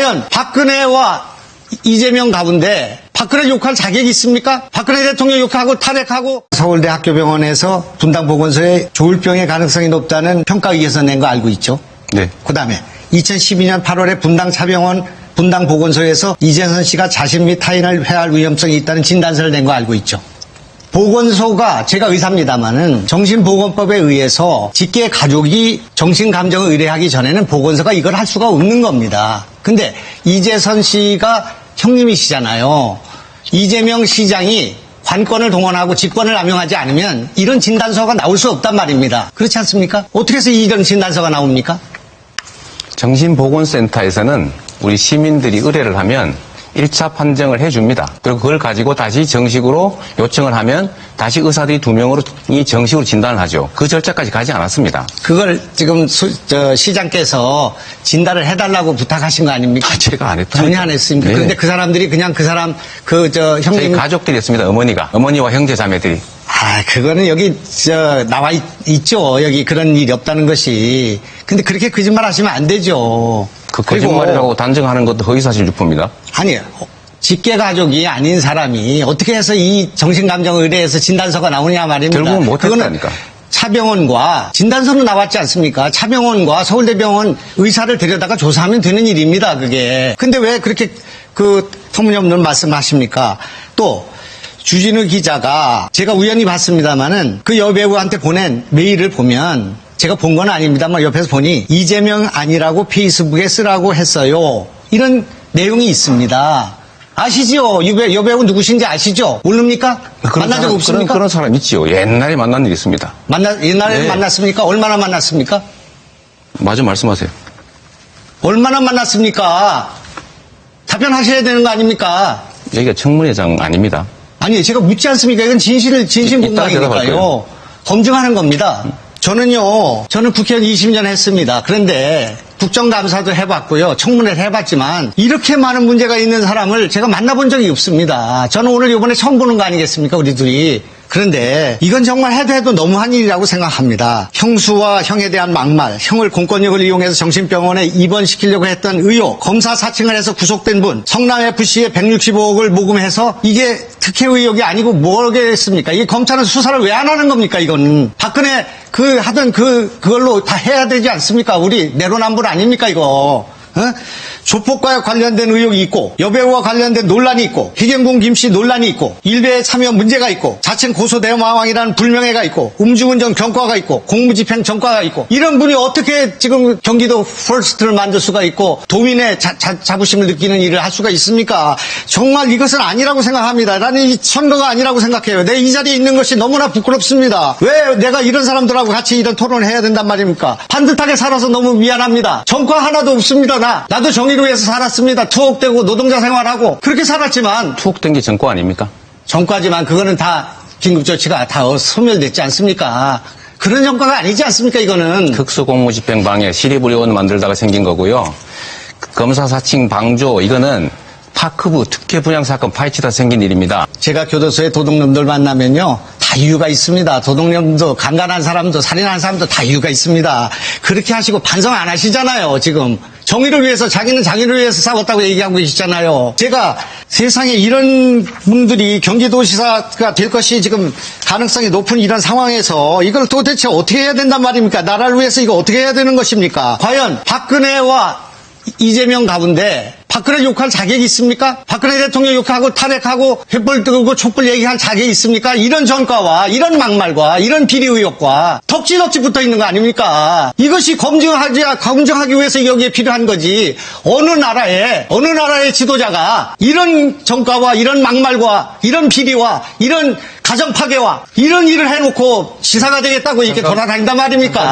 과연 박근혜와 이재명 가운데 박근혜 욕할 자격이 있습니까? 박근혜 대통령 욕하고 탈핵하고 서울대 학교병원에서 분당보건소에 조울병의 가능성이 높다는 평가위에서 낸 거 알고 있죠? 네. 그다음에 2012년 8월에 분당차병원 분당보건소에서 이재선 씨가 자신 및 타인을 해할 위험성이 있다는 진단서를 낸 거 알고 있죠? 보건소가, 제가 의사입니다마는 정신보건법에 의해서 직계 가족이 정신감정을 의뢰하기 전에는 보건소가 이걸 할 수가 없는 겁니다. 근데 이재선 씨가 형님이시잖아요. 이재명 시장이 관권을 동원하고 직권을 남용하지 않으면 이런 진단서가 나올 수 없단 말입니다. 그렇지 않습니까? 어떻게 해서 이런 진단서가 나옵니까? 정신보건센터에서는 우리 시민들이 의뢰를 하면 1차 판정을 해줍니다. 그리고 그걸 가지고 다시 정식으로 요청을 하면 다시 의사들이 2명으로 정식으로 진단을 하죠. 그 절차까지 가지 않았습니다. 그걸 지금 시장께서 진단을 해달라고 부탁하신 거 아닙니까? 제가 안 했다. 전혀 안 했습니다. 네. 그런데 그 사람들이 그냥 그 사람 저희 형님 가족들이 했습니다. 어머니와 형제 자매들이. 그거는 여기 나와 있죠. 여기 그런 일이 없다는 것이. 근데 그렇게 거짓말 하시면 안 되죠. 그 거짓말이라고 단정하는 것도 허위사실 유포입니다. 아니요. 직계 가족이 아닌 사람이 어떻게 해서 이 정신감정 의뢰에서 진단서가 나오냐 말입니다. 결국은 못했다니까. 차병원과 진단서는 나왔지 않습니까? 차병원과 서울대병원 의사를 데려다가 조사하면 되는 일입니다. 그게. 근데 왜 그렇게 터무니없는 말씀하십니까? 또 주진우 기자가 제가 우연히 봤습니다마는 그 여배우한테 보낸 메일을 보면 제가 본 건 아닙니다만 옆에서 보니 이재명 아니라고 페이스북에 쓰라고 했어요. 이런 내용이 있습니다. 아시죠? 여배우 누구신지 아시죠? 모릅니까? 만난 적 없습니까? 그런 사람 있지요. 옛날에 만난 일 있습니다. 옛날에 네. 만났습니까? 얼마나 만났습니까? 마저 말씀하세요. 얼마나 만났습니까? 답변하셔야 되는 거 아닙니까? 여기가 청문회장 아닙니다. 아니, 제가 묻지 않습니까? 이건 진실공방이니까요. 대답할까요? 검증하는 겁니다. 저는 국회의원 20년 했습니다. 그런데 국정감사도 해봤고요. 청문회를 해봤지만 이렇게 많은 문제가 있는 사람을 제가 만나본 적이 없습니다. 저는 오늘 이번에 처음 보는 거 아니겠습니까? 우리 둘이. 그런데 이건 정말 해도 너무한 일이라고 생각합니다. 형수와 형에 대한 막말, 형을 공권력을 이용해서 정신병원에 입원시키려고 했던 의혹, 검사 사칭을 해서 구속된 분, 성남FC에 165억을 모금해서 이게 특혜 의혹이 아니고 뭐겠습니까? 이게 검찰은 수사를 왜 안 하는 겁니까? 이건 박근혜 그걸로 다 해야 되지 않습니까? 우리 내로남불 아닙니까 이거? 조폭과 관련된 의혹이 있고 여배우와 관련된 논란이 있고 희경군 김씨 논란이 있고 일베에 참여 문제가 있고 자칭 고소대마왕이라는 불명예가 있고 음주운전 경과가 있고 공무집행 전과가 있고 이런 분이 어떻게 지금 경기도 퍼스트를 만들 수가 있고 도민의 자부심을 느끼는 일을 할 수가 있습니까? 정말 이것은 아니라고 생각합니다. 나는 이 선거가 아니라고 생각해요. 내 이 자리에 있는 것이 너무나 부끄럽습니다. 왜 내가 이런 사람들하고 같이 이런 토론을 해야 된단 말입니까? 반듯하게 살아서 너무 미안합니다. 전과 하나도 없습니다. 나도 정의를 위해서 살았습니다. 투옥되고 노동자 생활하고 그렇게 살았지만 투옥된 게 전과 아닙니까? 전과지만 그거는 다 긴급조치가 다 소멸됐지 않습니까? 그런 전과가 아니지 않습니까? 이거는 특수공무집행 방해, 시립의료원 만들다가 생긴 거고요. 검사 사칭 방조 이거는 파크부 특혜 분양 사건 파헤치다 생긴 일입니다. 제가 교도소에 도둑놈들 만나면요 다 이유가 있습니다. 도둑놈도 강간한 사람도 살인한 사람도 다 이유가 있습니다. 그렇게 하시고 반성 안 하시잖아요. 지금 정의를 위해서 자기는 자기를 위해서 싸웠다고 얘기하고 계시잖아요. 제가 세상에 이런 분들이 경기도지사가 될 것이 지금 가능성이 높은 이런 상황에서 이걸 도대체 어떻게 해야 된단 말입니까? 나라를 위해서 이거 어떻게 해야 되는 것입니까? 과연 박근혜와 이재명 가운데 박근혜 욕할 자격이 있습니까? 박근혜 대통령 욕하고 탈핵하고 횃불 뜨고 촛불 얘기할 자격이 있습니까? 이런 전과와 이런 막말과 이런 비리 의혹과 덕지덕지 붙어 있는 거 아닙니까? 이것이 검증하기 위해서 여기에 필요한 거지. 어느 나라의 지도자가 이런 전과와 이런 막말과 이런 비리와 이런 가정 파괴와 이런 일을 해놓고 지사가 되겠다고 이렇게 돌아다닌단 말입니까?